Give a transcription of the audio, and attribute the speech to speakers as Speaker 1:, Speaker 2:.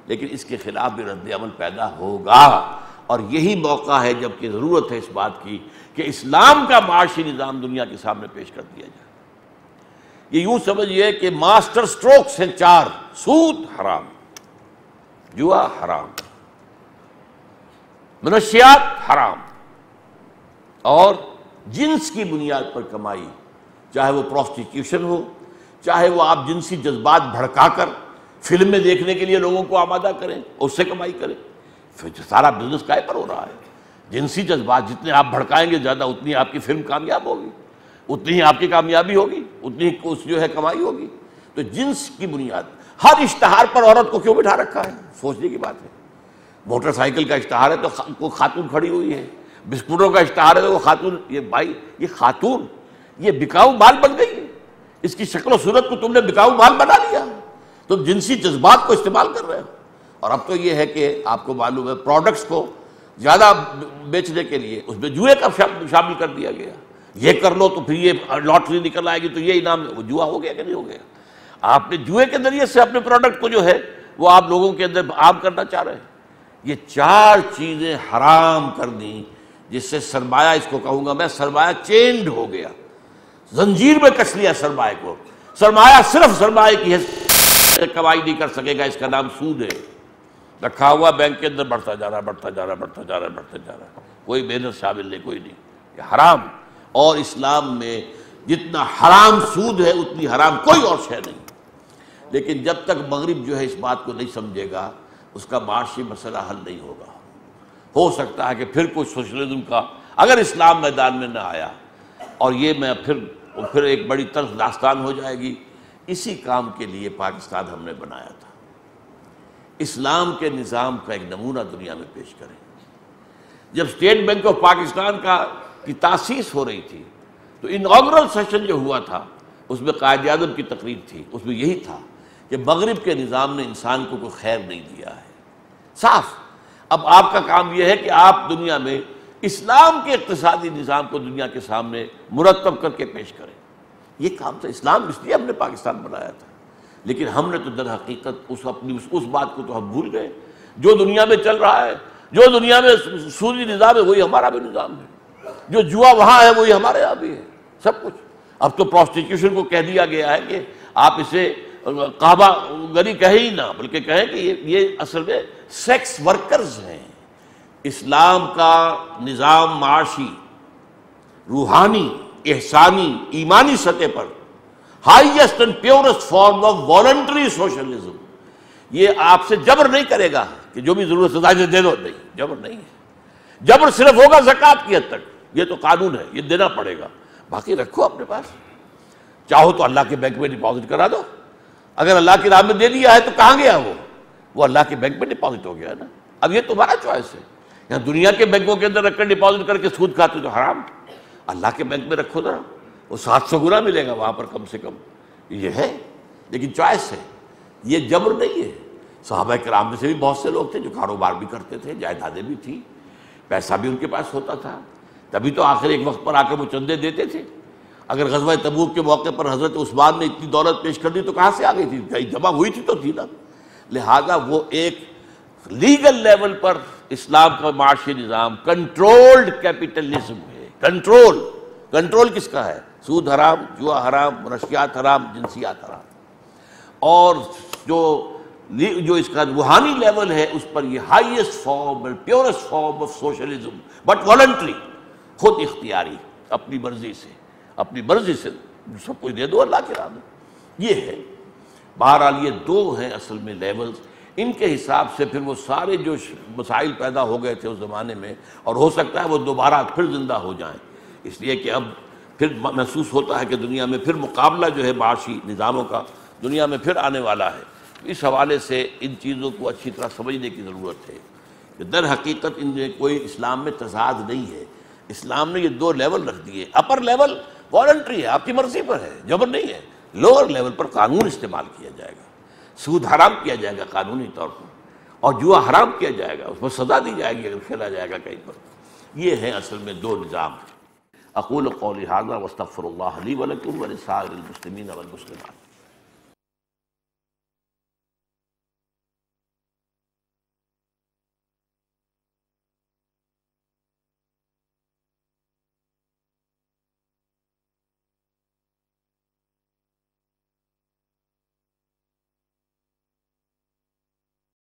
Speaker 1: لیکن اس کے خلاف بھی رد عمل پیدا ہوگا، اور یہی موقع ہے جب کہ ضرورت ہے اس بات کی کہ اسلام کا معاشی نظام دنیا کے سامنے پیش کر دیا جائے۔ یہ یوں سمجھئے کہ ماسٹر سٹروکس ہیں 4: سود حرام، جوا حرام، منشیات حرام، اور جنس کی بنیاد پر کمائی، چاہے وہ پروسٹیٹیوشن ہو، چاہے وہ آپ جنسی جذبات بھڑکا کر فلمیں دیکھنے کے لیے لوگوں کو آمادہ کریں، اس سے کمائی کریں۔ پھر سارا بزنس کائے پر ہو رہا ہے؟ جنسی جذبات جتنے آپ بھڑکائیں گے زیادہ، اتنی آپ کی فلم کامیاب ہوگی، اتنی ہی آپ کی کامیابی ہوگی، اتنی ہی اس جو ہے کمائی ہوگی۔ تو جنس کی بنیاد، ہر اشتہار پر عورت کو کیوں بٹھا رکھا ہے؟ سوچنے کی بات ہے۔ موٹر سائیکل کا اشتہار ہے تو کوئی خاتون کھڑی ہوئی ہے، بسکٹوں کا اشتہار ہے تو وہ خاتون، یہ بھائی یہ خاتون یہ بکاؤ مال بن گئی ہے، اس کی شکل و صورت کو تم نے بکاؤ مال بنا لیا، تم جنسی جذبات کو استعمال کر رہے ہو۔ اور اب تو یہ ہے کہ آپ کو معلوم ہے پروڈکٹس کو زیادہ بیچنے کے لیے اس میں جوئے کا شامل کر دیا گیا، یہ کر لو تو پھر یہ لاٹری نکل آئے گی تو یہ انعام، وہ جوا ہو گیا کہ نہیں ہو گیا؟ آپ نے جوئے کے ذریعے سے اپنے پروڈکٹ کو جو ہے وہ آپ لوگوں کے اندر عام کرنا چاہ رہے ہیں۔ یہ 4 چیزیں حرام کر دیں، جس سے سرمایہ، اس کو کہوں گا میں، سرمایہ چینڈ ہو گیا، زنجیر میں کس لیا سرمایہ کو۔ سرمایہ صرف سرمایہ کی ہے، کمائی نہیں کر سکے گا، اس کا نام سود ہے، رکھا ہوا بینک کے اندر بڑھتا جا رہا بڑھتا جا رہا بڑھتا جا رہا بڑھتا جا رہا، کوئی محنت شامل نہیں، کوئی نہیں، یہ حرام۔ اور اسلام میں جتنا حرام سود ہے اتنی حرام کوئی اور شے نہیں۔ لیکن جب تک مغرب جو ہے اس بات کو نہیں سمجھے گا، اس کا معاشی مسئلہ حل نہیں ہوگا۔ ہو سکتا ہے کہ پھر کوئی سوشلزم کا، اگر اسلام میدان میں نہ آیا، اور یہ میں پھر ایک بڑی تلخ داستان ہو جائے گی۔ اسی کام کے لیے پاکستان ہم نے بنایا تھا، اسلام کے نظام کا ایک نمونہ دنیا میں پیش کریں۔ جب اسٹیٹ بینک آف پاکستان کی تاسیس ہو رہی تھی تو اناگرل سیشن جو ہوا تھا اس میں قائد اعظم کی تقریر تھی، اس میں یہی تھا کہ مغرب کے نظام نے انسان کو کوئی خیر نہیں دیا ہے، صاف۔ اب آپ کا کام یہ ہے کہ آپ دنیا میں اسلام کے اقتصادی نظام کو دنیا کے سامنے مرتب کر کے پیش کریں۔ یہ کام تھا، اسلام اس لیے ہم نے پاکستان بنایا تھا۔ لیکن ہم نے تو در حقیقت اس بات کو تو ہم بھول گئے، جو دنیا میں چل رہا ہے، جو دنیا میں سودی نظام ہے وہی ہمارا بھی نظام ہے، جو جوا وہاں ہے وہی ہمارے یہاں بھی ہے، سب کچھ۔ اب تو پروسٹیٹیوشن کو کہہ دیا گیا ہے کہ آپ اسے قحبہ گری کہیں ہی نہ، بلکہ کہیں کہ یہ اصل میں سیکس ورکرز ہیں۔ اسلام کا نظام معاشی، روحانی، احسانی، ایمانی سطح پر highest and purest form of voluntary socialism, یہ آپ سے جبر نہیں کرے گا کہ جو بھی ضرورت ہے دے دو، نہیں، جبر نہیں ہے۔ جبر صرف ہوگا زکوٰۃ کی حد تک، یہ تو قانون ہے، یہ دینا پڑے گا، باقی رکھو اپنے پاس، چاہو تو اللہ کے بینک میں ڈپازٹ کرا دو۔ اگر اللہ کی راہ میں دے دیا ہے تو کہاں گیا وہ اللہ کے بینک میں ڈپازٹ ہو گیا ہے نا۔ اب یہ تمہارا چوائس ہے، یہاں دنیا کے بینکوں کے اندر رکھ کر ڈپازٹ کر کے سود کھاتے تو حرام، اللہ کے بینک میں رکھو ذرا، وہ 700 گنا ملے گا وہاں پر کم سے کم، یہ ہے۔ لیکن چوائس ہے، یہ جبر نہیں ہے۔ صحابہ کرام میں سے بھی بہت سے لوگ تھے جو کاروبار بھی کرتے تھے، جائیدادیں بھی تھیں، پیسہ بھی ان کے پاس ہوتا تھا، تبھی تو آخر ایک وقت پر آ کر وہ چندے دیتے تھے۔ اگر غزوہ تبوک کے موقع پر حضرت عثمان نے اتنی دولت پیش کر دی تو کہاں سے آ گئی تھی؟ کہیں جمع ہوئی تھی تو تھی نا۔ لہذا وہ ایک لیگل لیول پر اسلام کا معاشی نظام کنٹرولڈ کیپٹلزم ہے۔ کنٹرول کس کا ہے؟ سود حرام، جوا حرام، منشیات حرام، جنسیات حرام۔ اور جو اس کا روحانی لیول ہے اس پر یہ ہائیسٹ فارم اور purest form of socialism, but voluntary, خود اختیاری، اپنی مرضی سے سب کچھ دے دو اللہ کے راہ میں، یہ ہے۔ بہرحال یہ 2 ہیں اصل میں لیولز، ان کے حساب سے پھر وہ سارے جو مسائل پیدا ہو گئے تھے اس زمانے میں، اور ہو سکتا ہے وہ دوبارہ پھر زندہ ہو جائیں، اس لیے کہ اب پھر محسوس ہوتا ہے کہ دنیا میں پھر مقابلہ جو ہے معاشی نظاموں کا دنیا میں پھر آنے والا ہے۔ اس حوالے سے ان چیزوں کو اچھی طرح سمجھنے کی ضرورت ہے کہ در حقیقت ان میں کوئی اسلام میں تضاد نہیں ہے۔ اسلام نے یہ 2 لیول رکھ دیے، اپر لیول والنٹری ہے، آپ کی مرضی پر ہے، جبر نہیں ہے، لوور لیول پر قانون استعمال کیا جائے گا، سود حرام کیا جائے گا قانونی طور پر، اور جوا حرام کیا جائے گا، اس پر سزا دی جائے گی اگر کھیلا جائے گا کہیں پر۔ یہ ہیں اصل میں 2 نظام۔ اقول قولی ھذا واستغفر اللہ لی ولکم ولسائر المسلمین والمسلمات۔